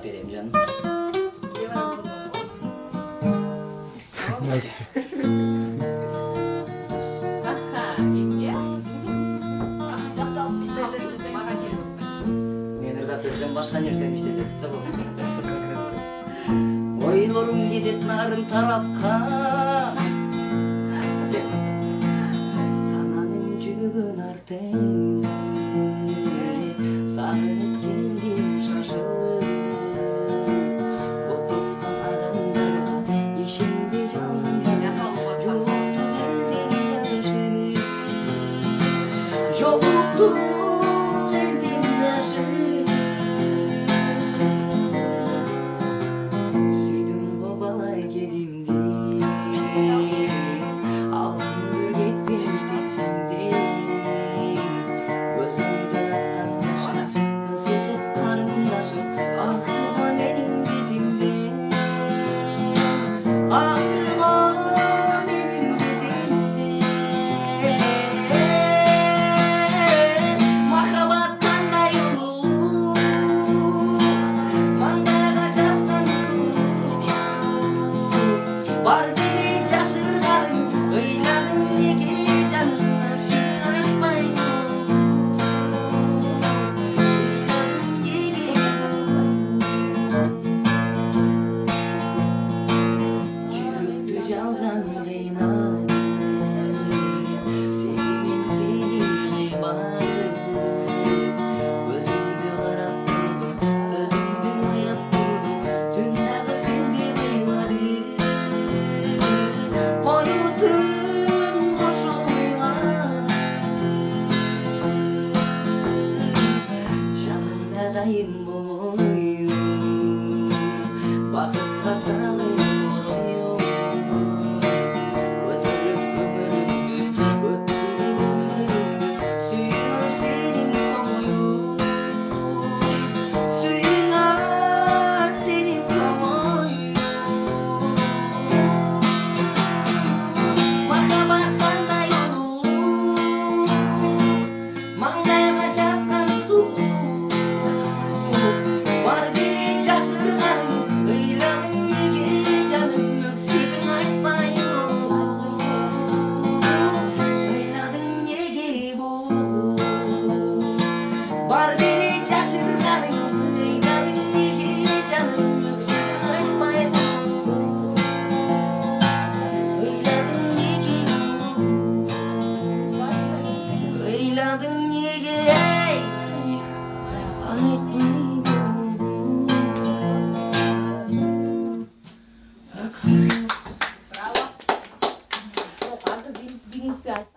Cevap vereyim canım. Meni ырдап берсем башка нерсе иштетет да бул. Ойлорум кетет нарын тарапка. Сананын жүгүн артын. Сагынып келдим шашып. Отускан адамдарга ишенбей жалгандарға жокту элдин жашын. Сүйдүм го бала кезимди, алсың кеттим тесимди. Көзүмдөн аккан жашым ысытып карындашым акырма менин бетимди. Акырма менин бетимди. Махаббат кандай улуу, маңдайга жазган бар мени жашырганың, ыйладың неге жаным өксүп айтпай. Жүрөктү жалган кыйнап, сени мен сени кыйбадым. Өзүмдү карап турдум, өзүмдү аяп турдум, түн дагы сенди кыйладым. Коюу түн кошо ыйлап, жанымда дайым болоюн, бакытка салып ороюн. Өтөрүп өмүрүмдү, өттүрүп өмүрүмдү, сүйүнөм сенин комоюң. Сүйүнөм сенин комоюң. Махаббат кандай улуу, маңдайга жазган сулуу. Бар мени жашырганың, ыйладың неге жаным өксүп айтпай. Ыйладың неге болду, бар мени жашырганың, ыйладың неге жаным өксүп айтпай. Ыйладың неге, ыйладың неге, айтпай.